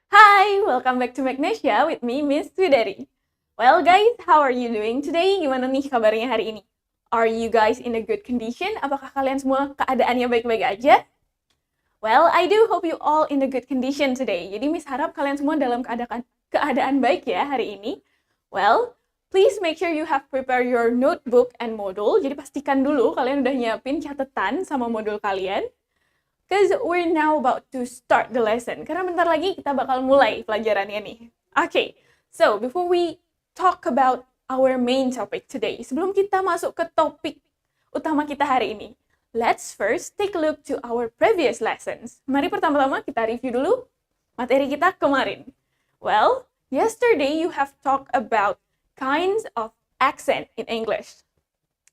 Hi, welcome back to Magnesia with me, Miss Widari. Well guys, how are you doing today? Gimana nih kabarnya hari ini? Are you guys in a good condition? Apakah kalian semua keadaannya baik-baik aja? Well, I do hope you all in a good condition today. Jadi Miss harap kalian semua dalam keadaan baik ya hari ini. Well, please make sure you have prepare your notebook and module. Jadi pastikan dulu kalian udah nyiapin catatan sama modul kalian. Because we're now about to start the lesson. Karena bentar lagi kita bakal mulai pelajarannya nih. Okay, so before we talk about our main topic today, sebelum kita masuk ke topik utama kita hari ini, let's first take a look to our previous lessons. Mari pertama-tama kita review dulu materi kita kemarin. Well, yesterday you have talked about kinds of accent in English.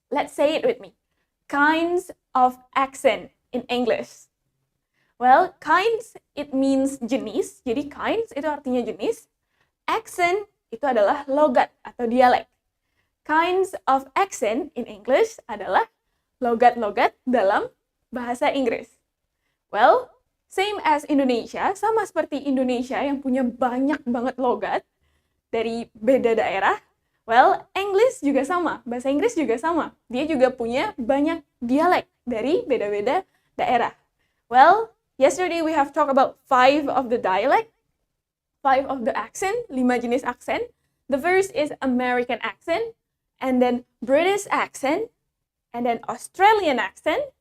Let's say it with me. Kinds of accent in English. Well, kinds, it means jenis. Jadi kinds itu artinya jenis. Accent itu adalah logat atau dialek. Kinds of accent in English adalah logat-logat dalam bahasa Inggris. Well, same as Indonesia, sama seperti Indonesia yang punya banyak banget logat dari beda daerah. Well, English juga sama, bahasa Inggris juga sama. Dia juga punya banyak dialek dari beda-beda daerah. Well, yesterday we have talked about 5 of the dialect, 5 of the accent, 5 jenis aksen. The first is American accent, and then British accent, and then Australian accent,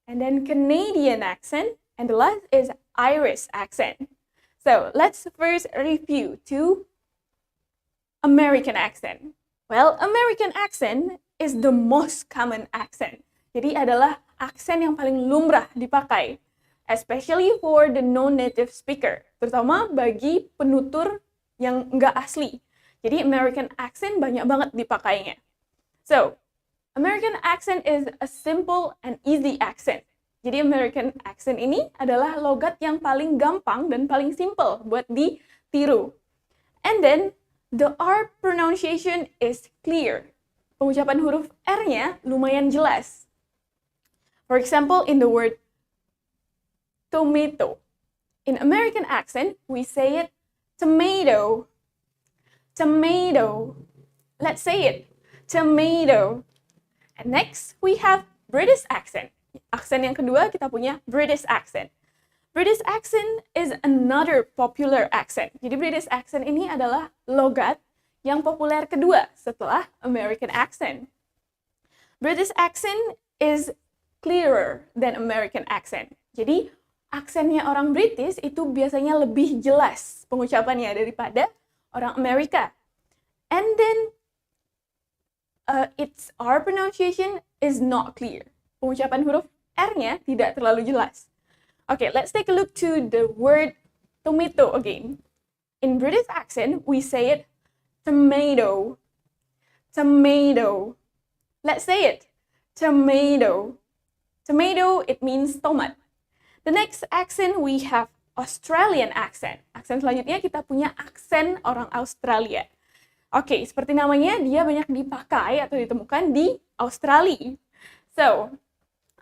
and then Canadian accent, and the last is Irish accent. So let's first review 2 American accent. Well, American accent is the most common accent. Jadi adalah aksen yang paling lumrah dipakai, especially for the non-native speaker, terutama bagi penutur yang nggak asli. Jadi American accent banyak banget dipakainya. So, American accent is a simple and easy accent. Jadi American accent ini adalah logat yang paling gampang dan paling simple buat ditiru. And then, the R pronunciation is clear. Pengucapan huruf R-nya lumayan jelas. For example, in the word tomato. In American accent, we say it tomato. Tomato. Let's say it. Tomato. And next, we have British accent. Aksen yang kedua, kita punya British accent. British accent is another popular accent. Jadi British accent ini adalah logat yang populer kedua setelah American accent. British accent is clearer than American accent. Jadi aksennya orang British itu biasanya lebih jelas pengucapannya daripada orang Amerika. And then its R pronunciation is not clear. Pengucapan huruf R-nya tidak terlalu jelas. Okay, let's take a look to the word tomato again. In British accent, we say it tomato. Tomato. Let's say it. Tomato. Tomato, it means tomat. The next accent, we have Australian accent. Aksen selanjutnya kita punya aksen orang Australia. Oke, seperti namanya, dia banyak dipakai atau ditemukan di Australia. So,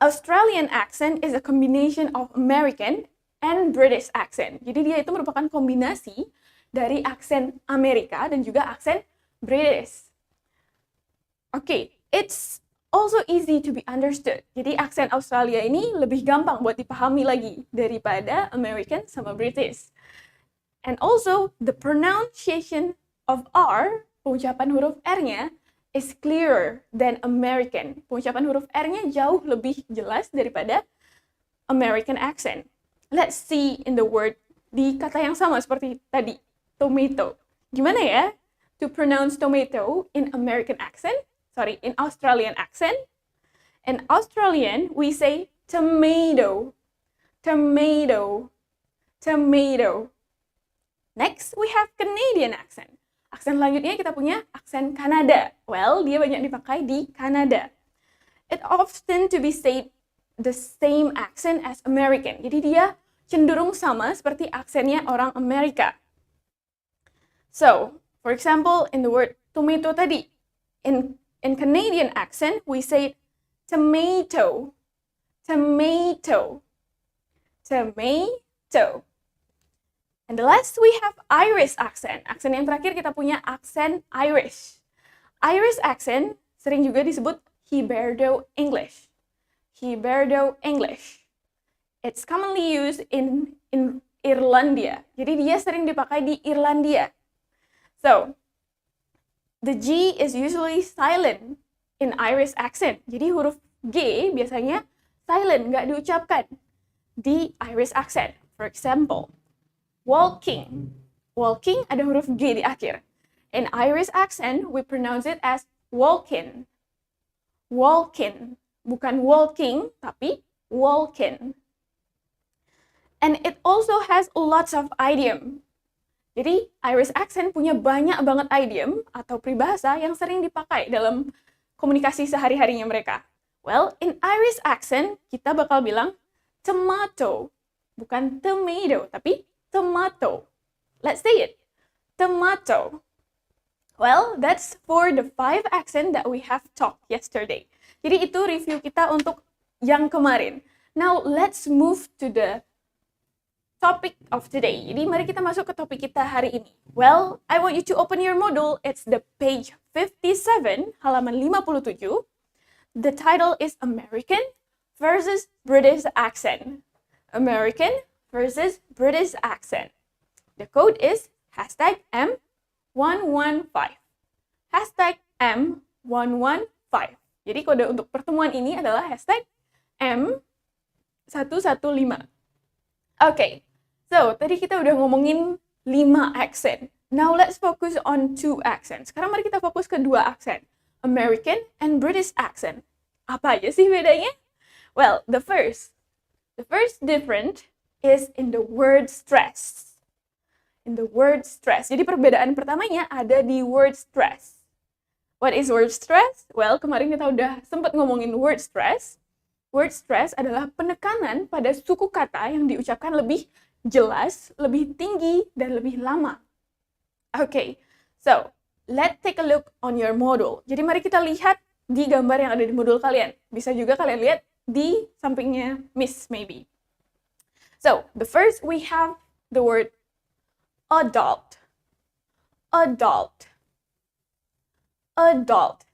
Australian accent is a combination of American and British accent. Jadi dia itu merupakan kombinasi dari aksen Amerika dan juga aksen British. Oke, it's also easy to be understood. Jadi aksen Australia ini lebih gampang buat dipahami lagi daripada American sama British. And also, the pronunciation of R, pengucapan huruf R-nya, is clearer than American. Pengucapan huruf R-nya jauh lebih jelas daripada American accent. Let's see in the word, di kata yang sama seperti tadi, tomato. Gimana ya to pronounce tomato in American accent? Sorry, in Australian accent. In Australian, we say tomato, tomato, tomato. Next, we have Canadian accent. Aksen selanjutnya kita punya aksen Kanada. Well, dia banyak dipakai di Kanada. It often to be said the same accent as American. Jadi dia cenderung sama seperti aksennya orang Amerika. So, for example, in the word tomato tadi, in Canadian accent, we say tomato, tomato, tomato. And the last we have Irish accent. Aksen yang terakhir kita punya aksen Irish. Irish accent sering juga disebut Hiberno English. Hiberno English. It's commonly used in Irlandia. Jadi dia sering dipakai di Irlandia. So, the G is usually silent in Irish accent. Jadi huruf G biasanya silent, nggak diucapkan di Irish accent. For example, walking. Walking ada huruf G di akhir. In Irish accent, we pronounce it as walkin. Walkin. Bukan walking, tapi walkin. And it also has lots of idiom. Jadi, Irish accent punya banyak banget idiom atau peribahasa yang sering dipakai dalam komunikasi sehari-harinya mereka. Well, in Irish accent, kita bakal bilang tomato. Bukan tomato, tapi tomato. Let's say it. Tomato. Well, that's for the 5 accent that we have talked yesterday. Jadi itu review kita untuk yang kemarin. Now, let's move to the topic of today. Jadi mari kita masuk ke topik kita hari ini. Well, I want you to open your module. It's the page 57, halaman 57. The title is American versus British accent. American versus British accent. The code is #M115. #M115. Jadi kode untuk pertemuan ini adalah #M115. Okay, so tadi kita udah ngomongin 5 accent. Now let's focus on 2 accents. Sekarang mari kita fokus ke 2 accent. American and British accent. Apa aja sih bedanya? Well, the first difference is in the word stress. In the word stress. Jadi perbedaan pertamanya ada di word stress. What is word stress? Well, kemarin kita udah sempat ngomongin word stress. Word stress adalah penekanan pada suku kata yang diucapkan lebih jelas, lebih tinggi, dan lebih lama. Okay, so let's take a look on your module. Jadi mari kita lihat di gambar yang ada di modul kalian. Bisa juga kalian lihat di sampingnya Miss, maybe. So, the first we have the word adult. Adult. Adult.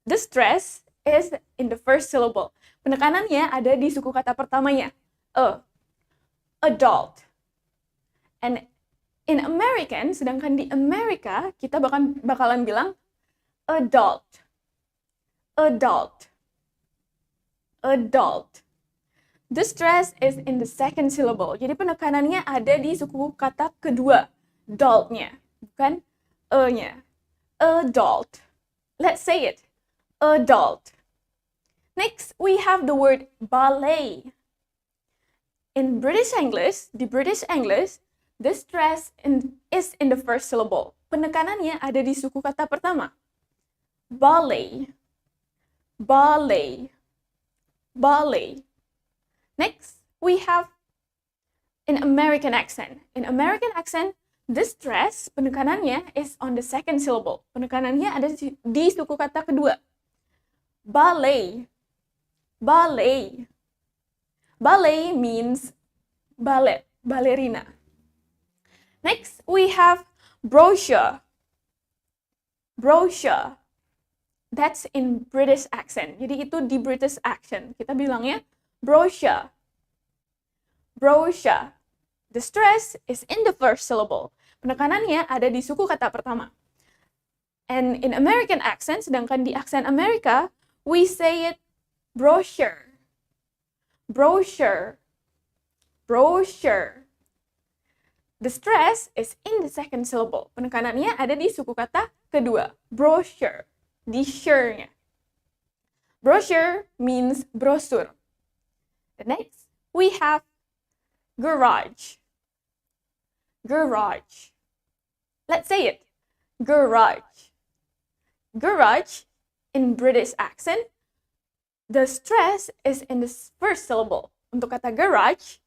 The stress is in the first syllable. Penekanannya ada di suku kata pertamanya. Adult. And in American, sedangkan di Amerika, kita bakalan bilang adult. Adult. Adult. The stress is in the second syllable. Jadi penekanannya ada di suku kata kedua. Adult-nya. Bukan E-nya. Adult. Let's say it. Adult. Next, we have the word ballet. In British English, the stress is in the first syllable. Penekanannya ada di suku kata pertama. Ballet. Ballet. Ballet. Next, we have in American accent. In American accent, the stress, penekanannya is on the second syllable. Penekanannya ada di suku kata kedua. Ballet. Ballet. Ballet means ballet, ballerina. Next, we have brochure. Brochure. That's in British accent. Jadi itu di British accent. Kita bilangnya brochure. Brochure. The stress is in the first syllable. Penekanannya ada di suku kata pertama. And in American accent, sedangkan di aksen Amerika, we say it brochure. Brochure. Brochure. The stress is in the second syllable. Penekanannya ada di suku kata kedua. Brochure. Di sure-nya. Brochure means brosur. The next, we have garage. Garage. Let's say it. Garage. Garage, in British accent, the stress is in the first syllable. Untuk kata garage,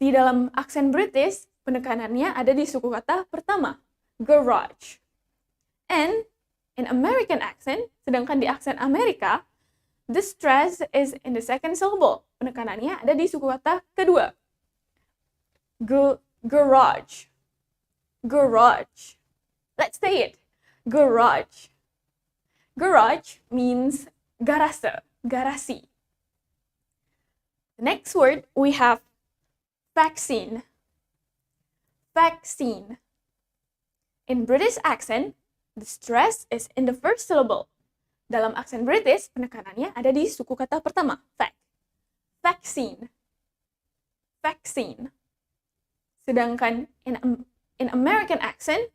di dalam aksen British, penekanannya ada di suku kata pertama. Garage. And in American accent, sedangkan di aksen Amerika, the stress is in the second syllable. Penekanannya ada di suku kata kedua. garage, garage. Let's say it, garage. Garage means garase, garasi. The next word we have vaccine, vaccine. In British accent, the stress is in the first syllable. Dalam aksen British, penekanannya ada di suku kata pertama, vaccine, vaccine. Sedangkan in American accent,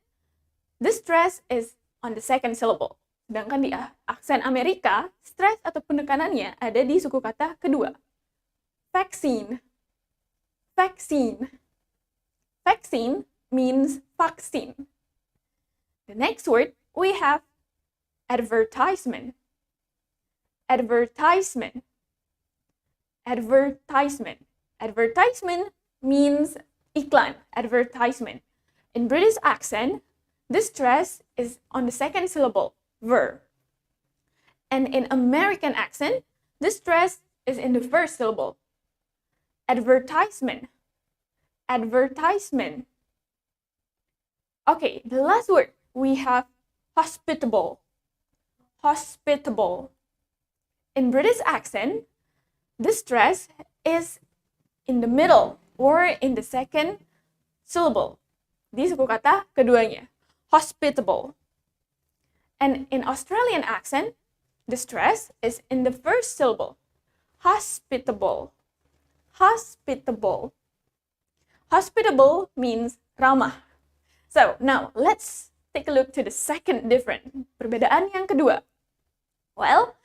the stress is on the second syllable. Sedangkan di aksen Amerika, stress atau penekanannya ada di suku kata kedua. Vaccine, vaccine. Vaccine means vaccine. The next word we have advertisement, advertisement, advertisement. Advertisement means iklan, advertisement. In British accent, the stress is on the second syllable, ver. And in American accent, the stress is in the first syllable. Advertisement, advertisement. Okay, the last word we have hospitable, hospitable. In British accent, the stress is in the middle or in the second syllable. Di suku kata keduanya, hospitable. And in Australian accent, the stress is in the first syllable, hospitable, hospitable. Hospitable means ramah. So now let's take a look to the second difference, perbedaan yang kedua. Well,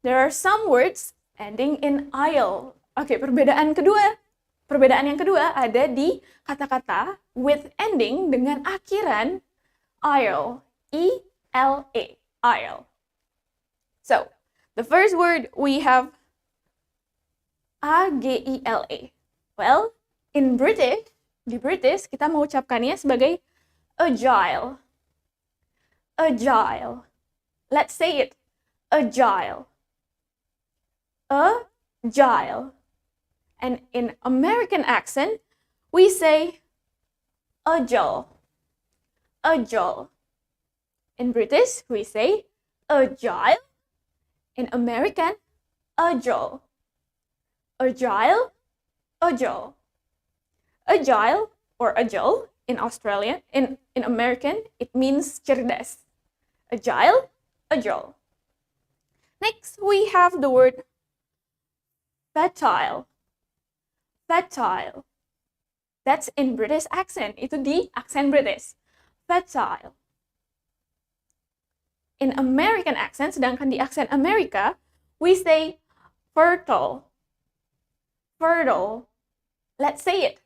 there are some words ending in il. Oke, perbedaan yang kedua ada di kata-kata with ending dengan akhiran il, E-L-A, il. So, the first word we have A-G-I-L-A. Well, in British, di British kita mengucapkannya sebagai agile. Agile. Let's say it. Agile. Agile. And in American accent, we say agile. Agile. In British, we say agile. In American, agile. Agile. Agile. Agile or agile in Australian, in American, it means cerdas. Agile, agile. Next, we have the word fertile. Fertile. That's in British accent. Itu di aksen British. Fertile. In American accent, sedangkan di aksen Amerika, we say fertile. Fertile. Let's say it.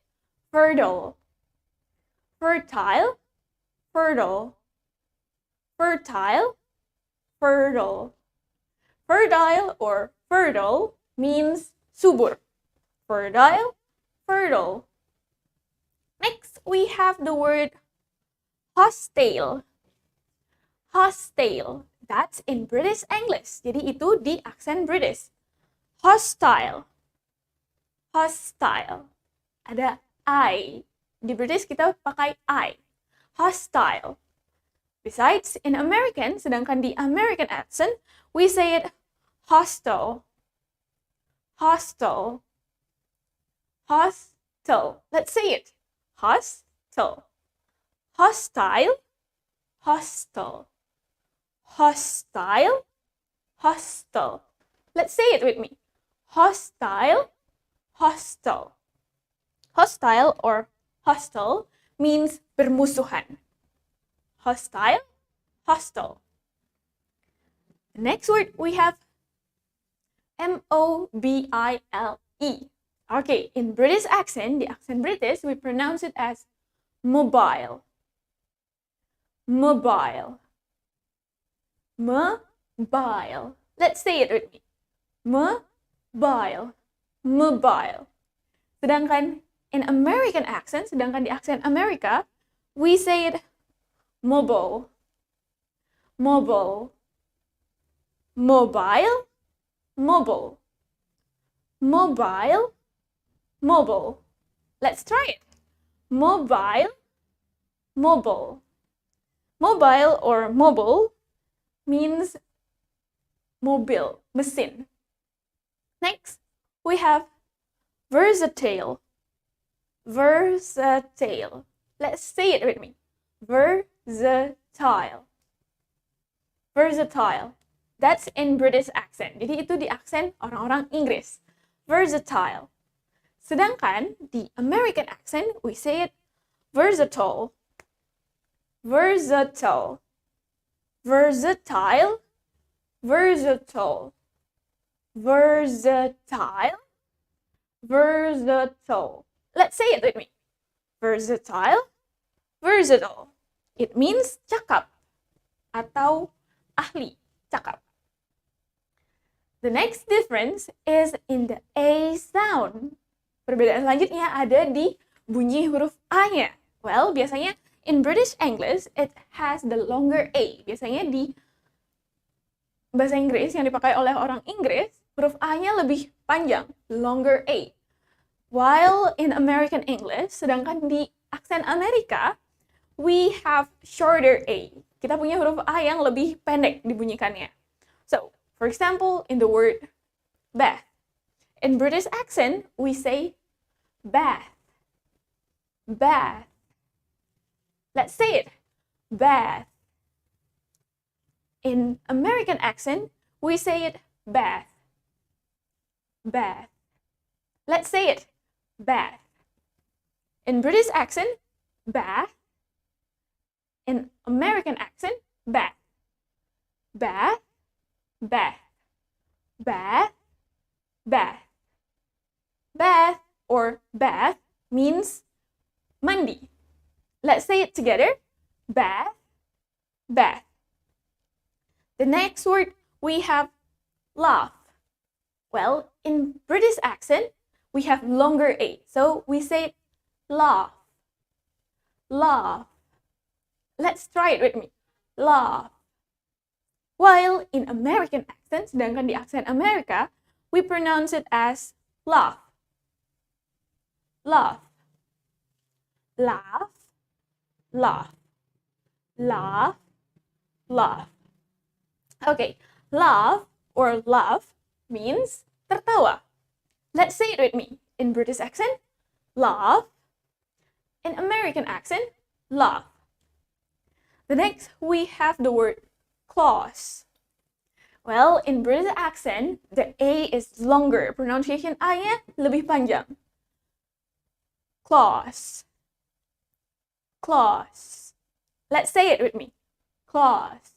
Fertile. Fertile. Fertile. Fertile. Fertile. Fertile or fertile means subur. Fertile. Fertile. Next, we have the word hostile. Hostile. That's in British English. Jadi itu di aksen British. Hostile. Hostile. Ada I. Di British kita pakai I. Hostile. Besides, in American, sedangkan di American accent, we say it hostile. Hostile. Hostile. Let's say it. Hostile. Hostile. Hostile. Hostile. Hostile. Let's say it with me. Hostile. Hostile. Hostile or hostile means bermusuhan. Hostile, hostile. The next word we have M-O-B-I-L-E. Okay, in British accent, the accent British, we pronounce it as mobile. Mobile. Mobile. Let's say it with me. Mobile. Mobile. Sedangkan in American accent, sedangkan di aksen Amerika, we say it mobile. Mobile. Mobile. Mobile. Mobile. Mobile. Let's try it. mobile, mobile. Mobile or mobile means mobil, mesin. Next, we have versatile. Versatile. Let's say it with me. Versatile. Versatile. That's in British accent. Jadi itu di aksen orang-orang Inggris. Versatile. Sedangkan di American accent, we say it versatile. Versatile. Versatile. Versatile. Versatile. Versatile. Let's say it with me. Versatile. Versatile. It means cakap atau ahli, cakap. The next difference is in the A sound. Perbedaan selanjutnya ada di bunyi huruf A-nya. Well, biasanya in British English, it has the longer A. Biasanya di bahasa Inggris yang dipakai oleh orang Inggris, huruf A-nya lebih panjang, longer A. While in American English, sedangkan di aksen Amerika, we have shorter A. Kita punya huruf A yang lebih pendek dibunyikannya. So, for example, in the word bath. In British accent, we say bath. Bath. Let's say it. Bath. In American accent, we say it bath. Bath. Let's say it. Bath. In British accent, bath. In American accent, bath. Bath. Bath. Bath. Bath. Bath or bath means mandi. Let's say it together. Bath. Bath. The next word we have laugh. Well, in British accent, we have longer A. So we say laugh. Laugh. Let's try it with me. Laugh. While in American accent, sedangkan di aksen Amerika, we pronounce it as laugh. Laugh. Laugh. Laugh. Laugh. Laugh. Okay, laugh or laugh means tertawa. Let's say it with me. In British accent, laugh. In American accent, laugh. The next, we have the word claws. Well, in British accent, the A is longer. Pronunciation A-nya lebih panjang. Claws. Claws. Let's say it with me. Claws.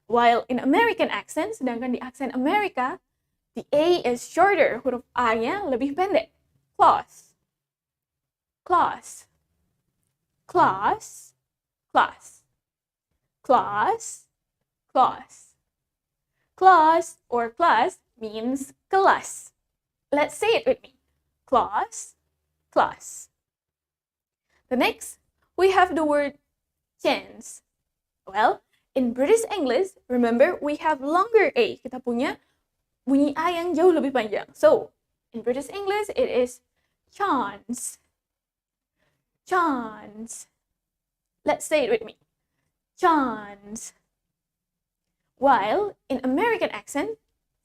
While in American accent, sedangkan di aksen Amerika, the A is shorter. Huruf A-nya lebih pendek. Claws. Claws. Claws. Claws. Claws. Claws. Claws or class means kelas. Let's say it with me. Claws. Class. The next, we have the word chance. Well, in British English, remember, we have longer A. Kita punya bunyi A yang jauh lebih panjang. So, in British English, it is chance. Chance. Let's say it with me. Chance. While in American accent,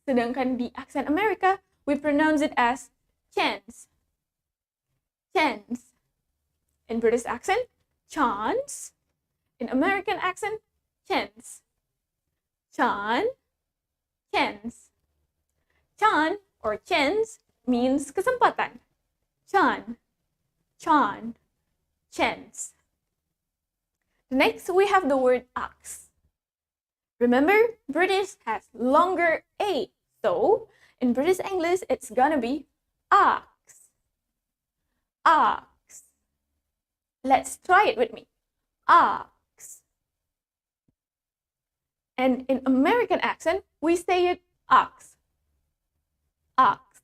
sedangkan di aksen Amerika, we pronounce it as chance. Chance. In British accent, chance. In American accent, chance. Chan. Chance. Chan or chance means kesempatan. Chan. Chan. Chance. Next, we have the word ox. Remember, British has longer A. So, in British English, it's gonna be ox. Ox. Let's try it with me. Ox. And in American accent, we say it ox. Ox.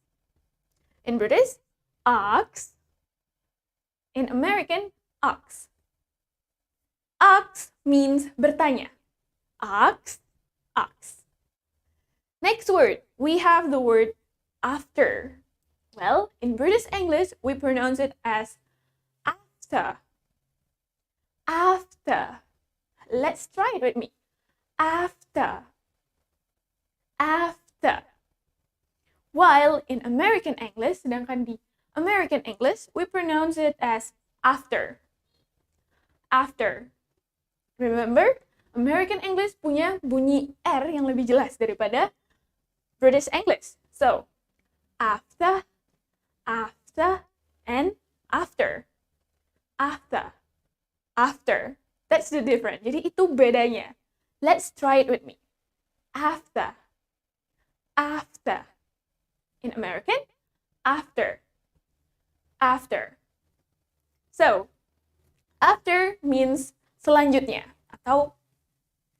In British, ox. In American, ox. Ox means bertanya. Ox, ox. Next word, we have the word after. Well, in British English, we pronounce it as after. after, after. Let's try it with me. After, after. While in American English, sedangkan di American English, we pronounce it as after. After. Remember, American English punya bunyi R yang lebih jelas daripada British English. So, after, after, and after. After. After. That's the difference. Jadi itu bedanya. Let's try it with me. After. After. In American, after. After. So, after means selanjutnya atau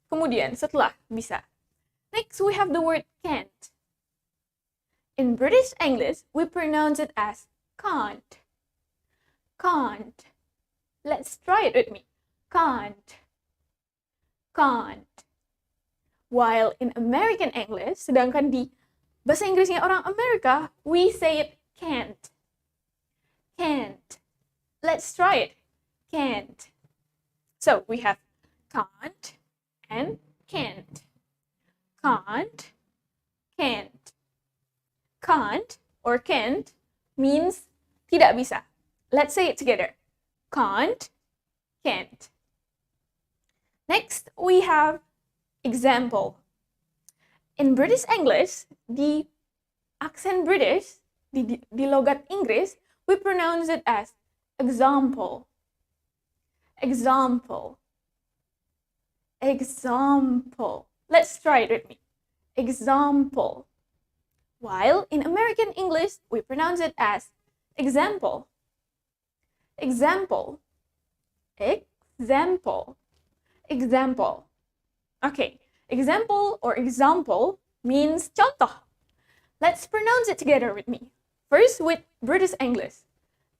kemudian, setelah, bisa. Next, we have the word can't. In British English, we pronounce it as can't. Can't. Let's try it with me. Can't. Can't. While in American English, sedangkan di bahasa Inggrisnya orang Amerika, we say it can't. Can't. Let's try it. Can't. So we have can't and can't. Can't, can't. Can't or can't means tidak bisa. Let's say it together. Can't, can't. Next, we have example. In British English, di aksen British, di logat Inggris, we pronounce it as example. Example. Example. Let's try it with me. Example. While in American English, we pronounce it as example. Example. Example. Example. Okay, example or example means contoh. Let's pronounce it together with me. First with British English.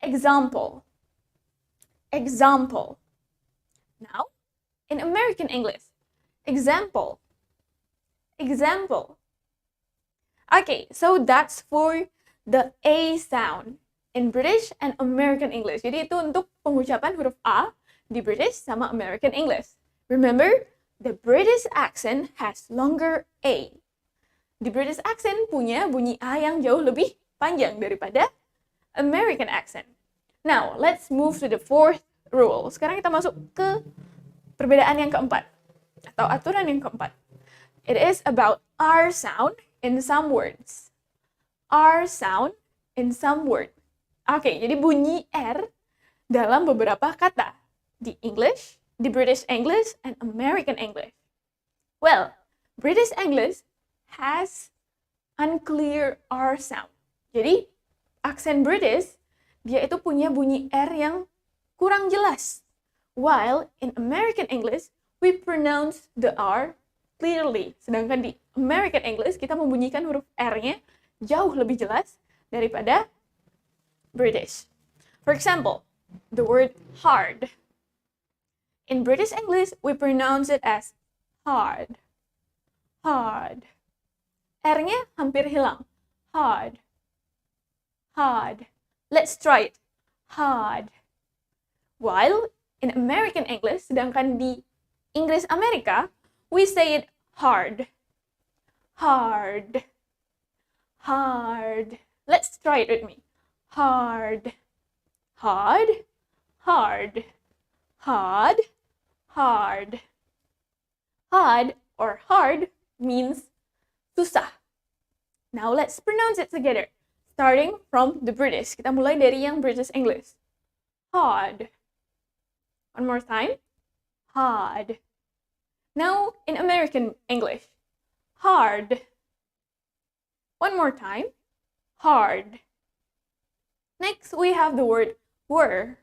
Example. Example. Now, in American English. Example. Example. Okay, so that's for the A sound in British and American English. Jadi itu untuk pengucapan huruf A di British sama American English. Remember, the British accent has longer A. Di British accent punya bunyi A yang jauh lebih panjang daripada American accent. Now, let's move to the fourth rule. Sekarang kita masuk ke perbedaan yang keempat atau aturan yang keempat. It is about R sound in some words. R sound in some word. Oke, jadi bunyi R dalam beberapa kata di English, di British English, and American English. Well, British English has unclear R sound. Jadi, aksen British, dia itu punya bunyi R yang kurang jelas. While in American English, we pronounce the R clearly. Sedangkan di American English, kita membunyikan huruf R-nya jauh lebih jelas daripada British. For example, the word hard. In British English, we pronounce it as hard. Hard. R-nya hampir hilang. Hard. Hard. Let's try it. Hard. While in American English, sedangkan di Inggris Amerika, we say it hard. Hard. Hard. Let's try it with me. Hard. Hard. Hard. Hard. Hard. Hard or hard means susah. Now let's pronounce it together. Starting from the British. Kita mulai dari yang British English. Hard. One more time. Hard. Now in American English. Hard. One more time. Hard. Next, we have the word were.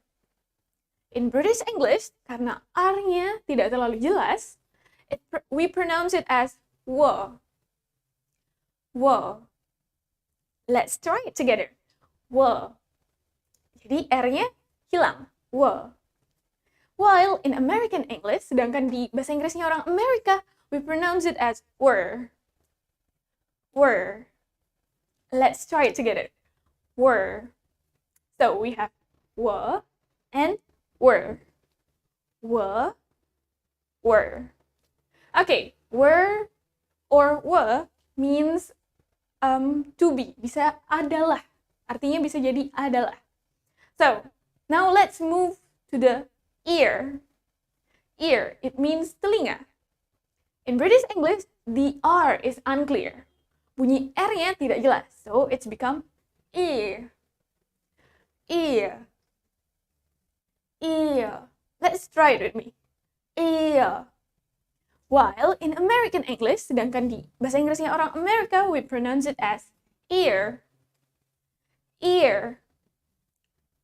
In British English, karena R-nya tidak terlalu jelas, we pronounce it as were. Were. Let's try it together. Were. Jadi R-nya hilang. Were. While in American English, sedangkan di bahasa Inggrisnya orang Amerika, we pronounce it as were. Were. Let's try it together. Were. So we have were and were. Were. Okay, were or were means to be. Bisa adalah. Artinya bisa jadi adalah. So, now let's move to the ear. Ear, it means telinga. In British English, the R is unclear. Bunyi R-nya tidak jelas, so it's become ear. Ear. Ear. Let's try it with me. Ear. While in American English, sedangkan di bahasa Inggrisnya orang Amerika, we pronounce it as ear. Ear.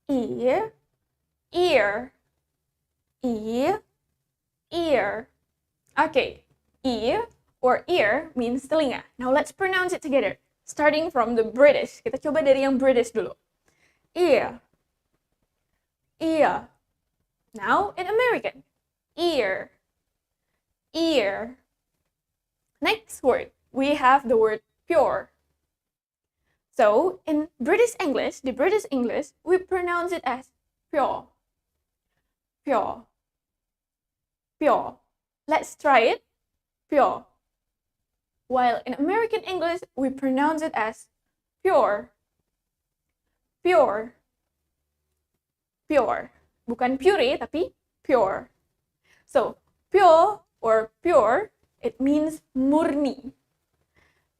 Ear. Ear. Ear. Ear. Okay. Ear or ear means telinga. Now let's pronounce it together. Starting from the British. Kita coba dari yang British dulu. Ear. Ear. Now in American. Ear. Ear. Next word. We have the word pure. So in British English, the British English, we pronounce it as pure. Pure. Pure. Let's try it. Pure. While in American English, we pronounce it as pure. Pure. Pure. Bukan puree, tapi pure. So, pure or pure, it means murni.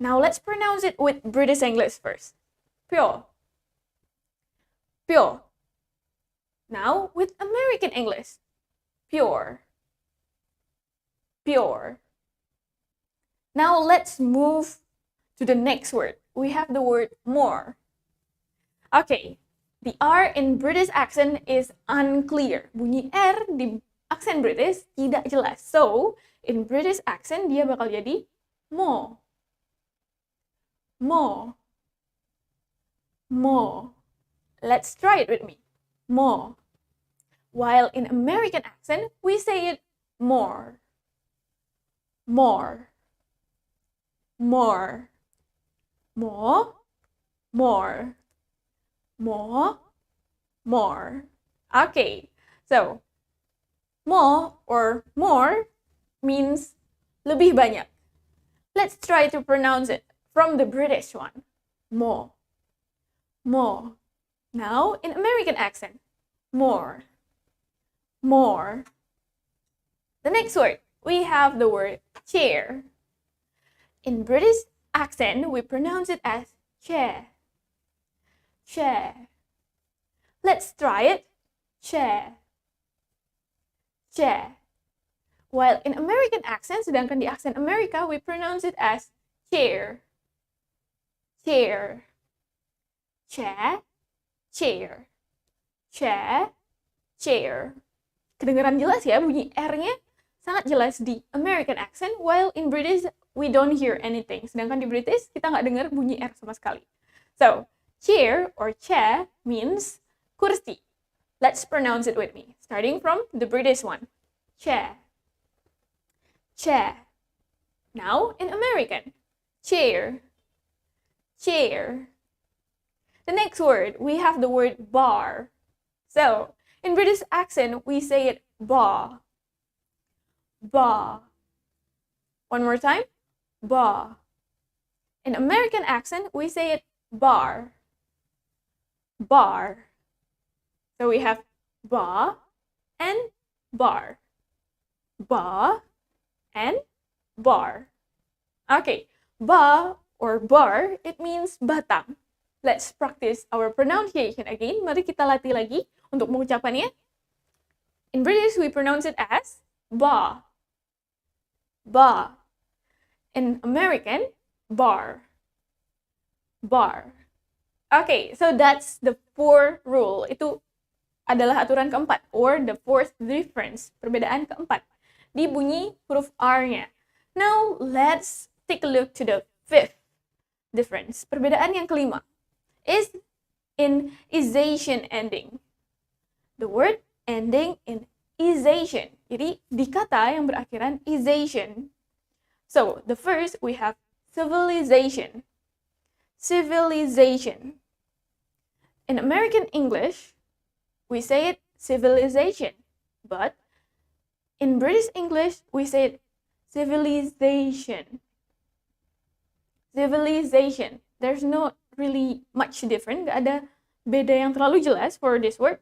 Now, let's pronounce it with British English first. Pure. Pure. Now, with American English. Pure. Pure. Now let's move to the next word. We have the word more. Okay, the R in British accent is unclear. Bunyi R di aksen British tidak jelas. So, in British accent dia bakal jadi more. More. More. Let's try it with me. More. While in American accent, we say it more. More. More. More. More. More. More. Okay, so more or more means lebih banyak. Let's try to pronounce it from the British one. More. More. Now in American accent. More. More. The next word, we have the word chair. In British accent, we pronounce it as chair. Chair. Let's try it. Chair. Chair. While in American accent, sedangkan di aksen Amerika, we pronounce it as chair. Chair. Chair. Chair. Chair. Chair. Kedengaran jelas ya, bunyi R-nya sangat jelas di American accent, while in British, we don't hear anything. Sedangkan di British, kita nggak dengar bunyi R sama sekali. So, chair or chair means kursi. Let's pronounce it with me. Starting from the British one. Chair. Chair. Now, in American. Chair. Chair. The next word, we have the word bar. So, in British accent, we say it bar. Bar. One more time. Bar. In American accent, we say it bar. Bar. So we have bar and bar. Bar and bar. Okay, bar or bar, it means batang. Let's practice our pronunciation again. Mari kita latih lagi untuk mengucapkannya. In British, we pronounce it as bar. Bar. In American, bar. Bar. Okay, so that's the fourth rule. Itu adalah aturan keempat, or the fourth difference, perbedaan keempat di bunyi huruf R-nya. Now, let's take a look to the fifth difference. Perbedaan yang kelima is in ization ending. The word ending in ization. Jadi, di kata yang berakhiran ization. So, the first, we have civilization. Civilization. In American English, we say it civilization. But in British English, we say it civilization. Civilization. There's not really much different. Gak ada beda yang terlalu jelas for this word.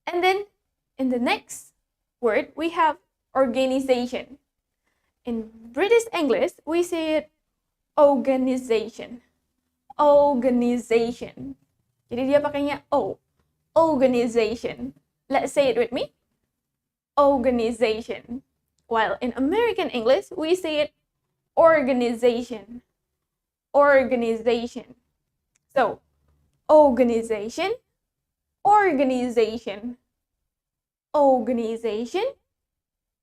And then in the next word, we have organization. In British English, we say it organization. Organization. Jadi dia pakainya O. Organization. Let's say it with me. Organization. While in American English, we say it organization. Organization. So, organization, organization, organization,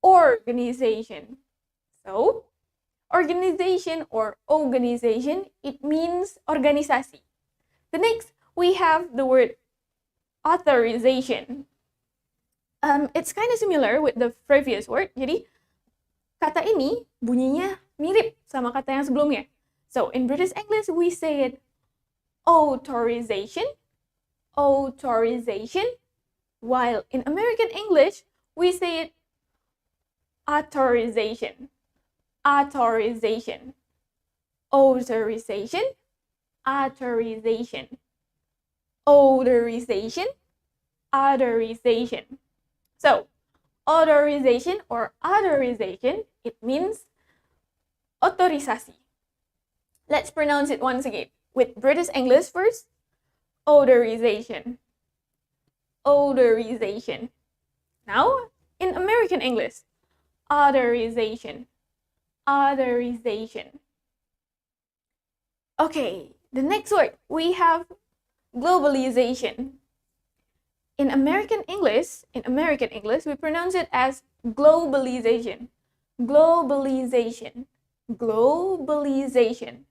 organization. So, organization or organization, it means organisasi. The next, we have the word authorization. It's kind of similar with the previous word. Jadi, kata ini bunyinya mirip sama kata yang sebelumnya. So, in British English, we say it authorization, authorization, while in American English, we say it authorization, authorization, authorization, authorization, authorization, authorization. So, authorization or authorization, it means otorisasi. Let's pronounce it once again. With British English first, authorization, authorization. Now, in American English, authorization, authorization. Okay, the next word, we have globalization. In American English, we pronounce it as globalization, globalization, globalization.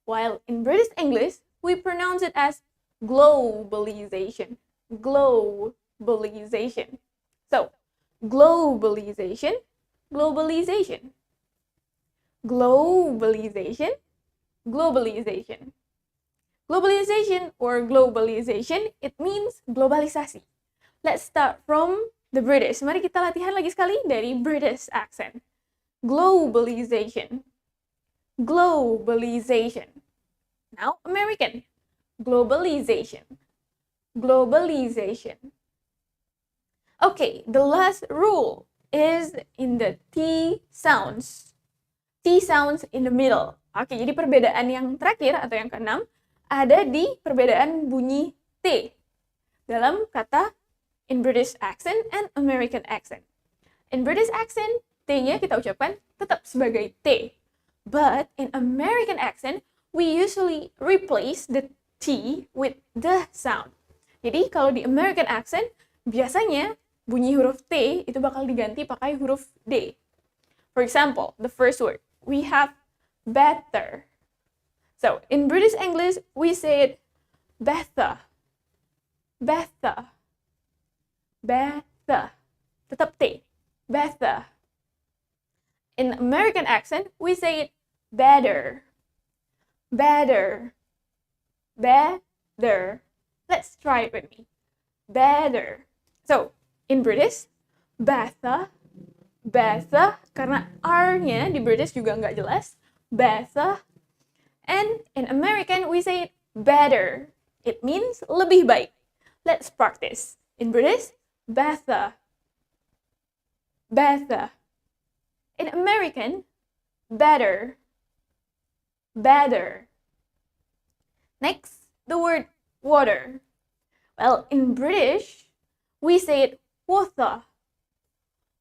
While in British English, we pronounce it as globalization, globalization. So, globalization, globalization, globalization, globalization. Globalization or globalization, it means globalisasi. Let's start from the British. Mari kita latihan lagi sekali dari British accent. Globalization, globalization. Now, American. Globalization, globalization. Okay, the last rule is in the T sounds. T sounds in the middle. Oke, jadi perbedaan yang terakhir atau yang keenam ada di perbedaan bunyi T dalam kata in British accent and American accent. In British accent, T-nya kita ucapkan tetap sebagai T. But in American accent, we usually replace the T with the sound. Jadi kalau di American accent, biasanya bunyi huruf T itu bakal diganti pakai huruf D. For example, the first word, we have better. So, in British English, we say it better, better, better. Tetap T, better. In American accent, we say it better, better, better. Let's try it with me. Better. So, in British, better, better. Karena R-nya di British juga nggak jelas. Better. And in American, we say it better. It means lebih baik. Let's practice. In British, better, better. In American, better, better. Next, the word water. Well, in British, we say it water,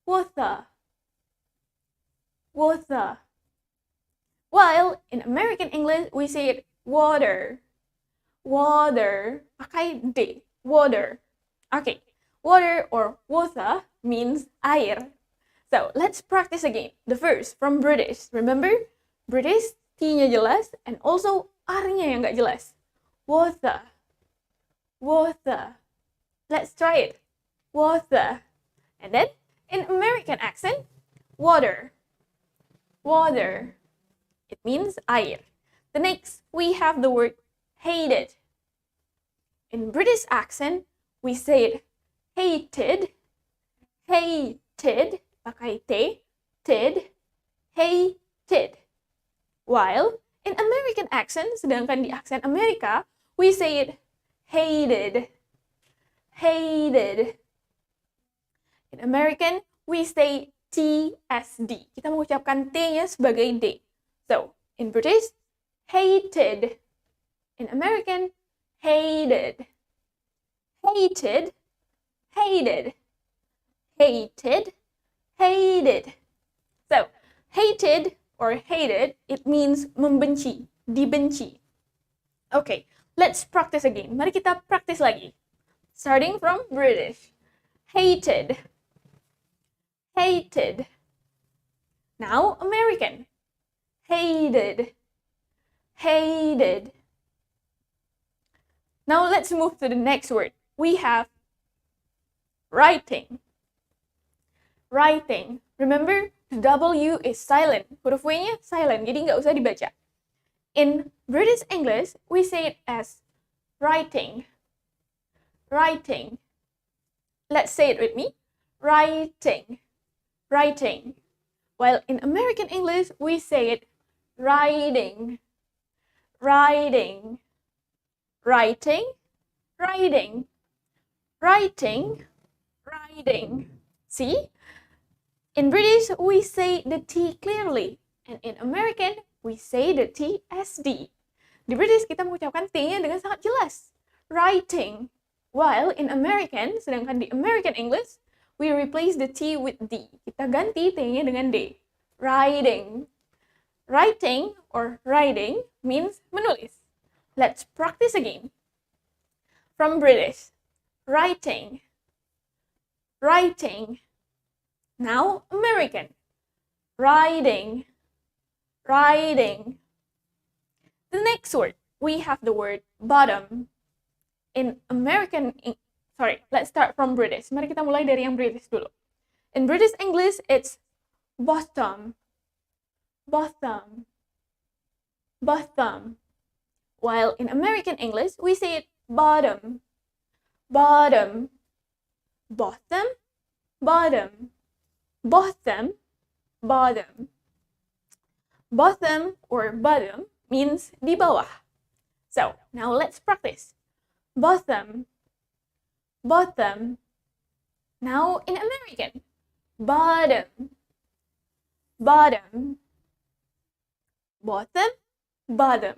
water, water. While in American English, we say it water, water. Pakai D, water. Okay, water or water means air. So, let's practice again. The first, from British. Remember? British, T-nya jelas, and also R-nya yang nggak jelas. Water, water. Let's try it. Water. And then, in American accent, water, water. It means air. The next, we have the word hated. In British accent, we say it hated, hated, pakai T, tid, hated. While in American accent, sedangkan di aksen Amerika, we say it hated, hated. In American, we say TSD. Kita mengucapkan T-nya sebagai D. So, in British, hated. In American, hated. Hated, hated. Hated, hated. So, hated or hated, it means membenci, dibenci. Okay, let's practice again. Mari kita practice lagi. Starting from British. Hated, hated. Now American. Hated, hated. Now let's move to the next word. We have writing. Writing. Remember, the W is silent. Huruf W-nya silent, jadi nggak usah dibaca. In British English, we say it as writing. Writing. Let's say it with me. Writing. Writing. While in American English, we say it riding. Riding. Writing. Riding. Writing. Riding. See? In British, we say the T clearly. And in American, we say the T as D. Di British, kita mengucapkan T-nya dengan sangat jelas. Writing. While in American, sedangkan di American English, we replace the T with D. Kita ganti T-nya dengan D. Writing. Writing or writing means menulis. Let's practice again. From British. Writing. Writing. Now American. Riding. Riding. The next word, we have the word bottom. In American, let's start from British. Mari kita mulai dari yang British dulu. In British English, it's bottom. Bottom. Bottom. While in American English, we say it bottom. Bottom. Bottom. Bottom. Bottom. Bottom. Bottom or bottom means di bawah. So, now let's practice. Bottom. Bottom. Now in American. Bottom. Bottom. Bottom. Bottom.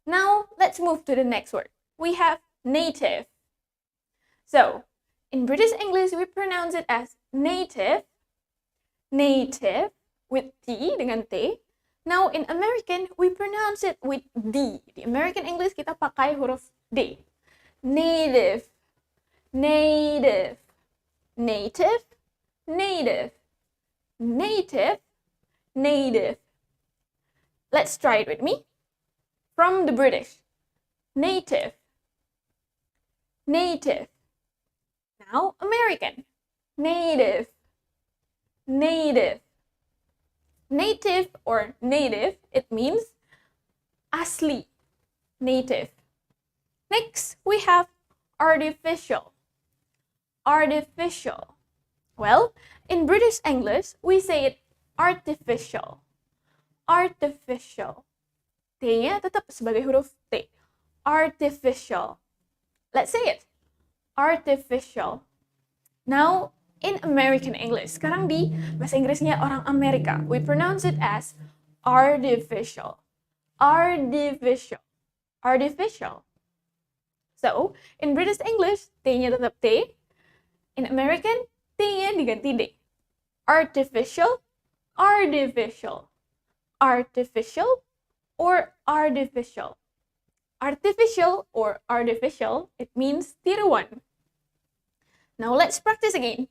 Now, let's move to the next word. We have native. So, in British English, we pronounce it as native. Native with T dengan T. Now, in American, we pronounce it with D. Di American English, kita pakai huruf D. Native. Native. Native. Native. Native. Native. Let's try it with me. From the British. Native. Native. Now, American. Native. Native. Native or native, it means asli. Native. Next, we have artificial. Artificial. Well, in British English, we say it artificial. Artificial. T-nya tetap sebagai huruf T. Artificial. Let's say it. Artificial. Now, in American English, sekarang di bahasa Inggrisnya orang Amerika, we pronounce it as artificial. Artificial. Artificial. So, in British English, T-nya tetap T. In American, T-nya diganti D. Artificial. Artificial. Artificial or artificial. Artificial or artificial, it means tiruan. Now let's practice again.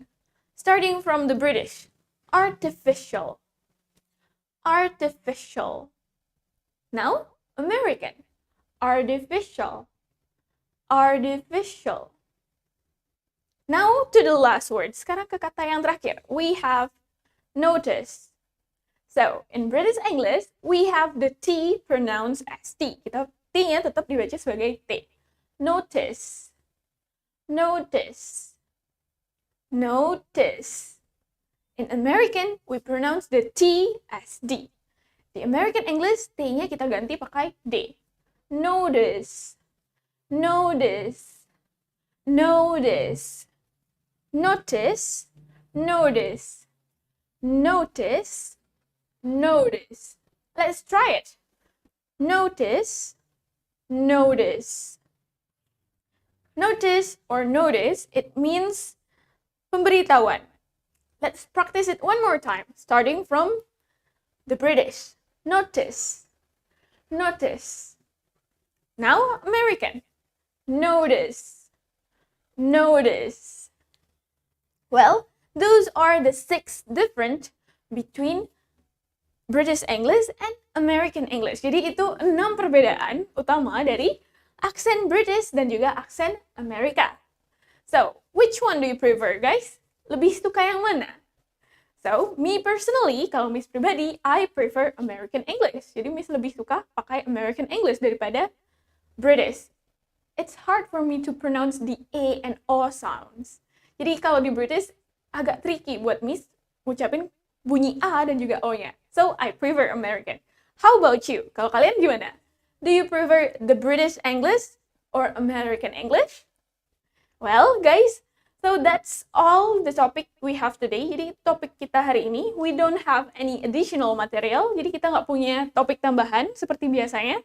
Starting from the British. Artificial. Artificial. Now, American. Artificial. Artificial. Now to the last word. Sekarang ke kata yang terakhir. We have notice. So, in British English, we have the T pronounced as T. T-nya tetap dibaca sebagai T. Notice. Notice. Notice. In American, we pronounce the T as D. Di American English, T-nya kita ganti pakai D. Notice. Notice. Notice. Notice. Notice. Notice. Notice. Let's try it. Notice. Notice. Notice or notice, it means pemberitahuan. Let's practice it one more time, starting from the British. Notice. Notice. Now American. Notice. Notice. Well, those are the 6 different between British English and American English. Jadi itu 6 perbedaan utama dari aksen British dan juga aksen Amerika. So, which one do you prefer, guys? Lebih suka yang mana? So, me personally, kalau Miss pribadi, I prefer American English. Jadi Miss lebih suka pakai American English daripada British. It's hard for me to pronounce the A and O sounds. Jadi kalau di British, agak tricky buat Miss ngucapin bunyi A dan juga O-nya. So, I prefer American. How about you? Kalau kalian gimana? Do you prefer the British English or American English? Well, guys, so that's all the topic we have today. Jadi topik kita hari ini, we don't have any additional material. Jadi kita nggak punya topik tambahan seperti biasanya.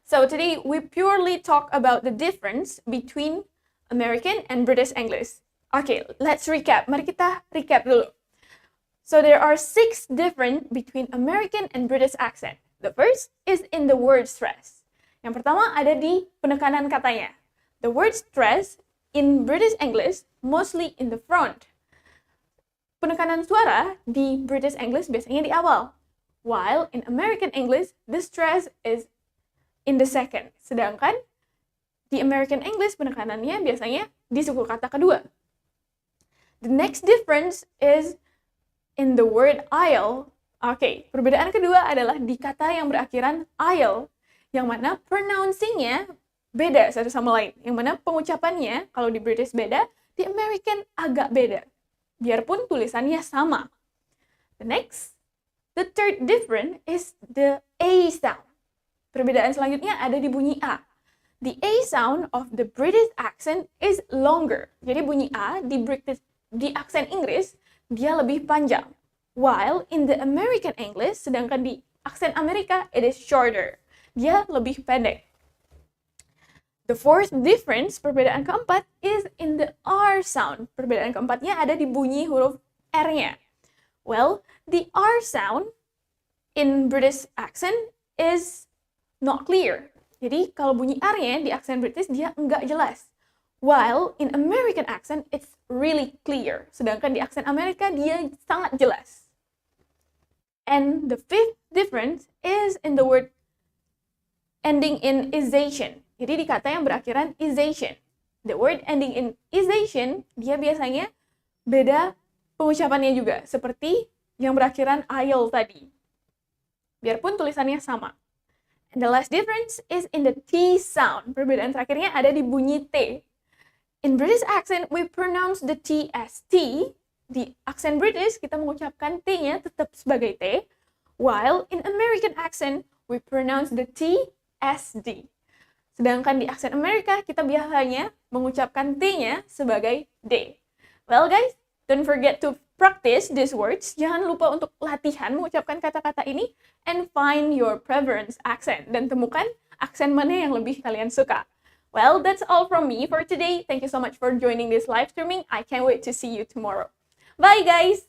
So today we purely talk about the difference between American and British English. Okay, let's recap. Mari kita recap dulu. So there are 6 different between American and British accent. The first is in the word stress. Yang pertama ada di penekanan katanya. The word stress in British English mostly in the front. Penekanan suara di British English biasanya di awal. While in American English, the stress is in the second. Sedangkan di American English penekanannya biasanya di suku kata kedua. The next difference is in the word aisle. Oke, perbedaan kedua adalah di kata yang berakhiran aisle, yang mana pronouncing-nya beda satu sama lain. Yang mana pengucapannya, kalau di British beda, di American agak beda. Biarpun tulisannya sama. The third difference is the A sound. Perbedaan selanjutnya ada di bunyi A. The A sound of the British accent is longer. Jadi bunyi A di aksen Inggris, dia lebih panjang. While in the American English, sedangkan di aksen Amerika, it is shorter. Dia lebih pendek. The fourth difference, perbedaan keempat, is in the R sound. Perbedaan keempatnya ada di bunyi huruf R-nya. Well, the R sound in British accent is not clear. Jadi, kalau bunyi R-nya di aksen British, dia enggak jelas. While in American accent, it's really clear. Sedangkan di aksen Amerika, dia sangat jelas. And the fifth difference is in the word ending in ization. Jadi di kata yang berakhiran ization. The word ending in ization, dia biasanya beda pengucapannya juga. Seperti yang berakhiran aisle tadi. Biarpun tulisannya sama. And the last difference is in the T sound. Perbedaan terakhirnya ada di bunyi T. In British accent, we pronounce the T as T. Di aksen British, kita mengucapkan T-nya tetap sebagai T. While in American accent, we pronounce the T as D. Sedangkan di aksen Amerika, kita biasanya mengucapkan T-nya sebagai D. Well guys, don't forget to practice these words. Jangan lupa untuk latihan mengucapkan kata-kata ini and find your preference accent. Dan temukan aksen mana yang lebih kalian suka. Well, that's all from me for today. Thank you so much for joining this live streaming. I can't wait to see you tomorrow. Bye, guys!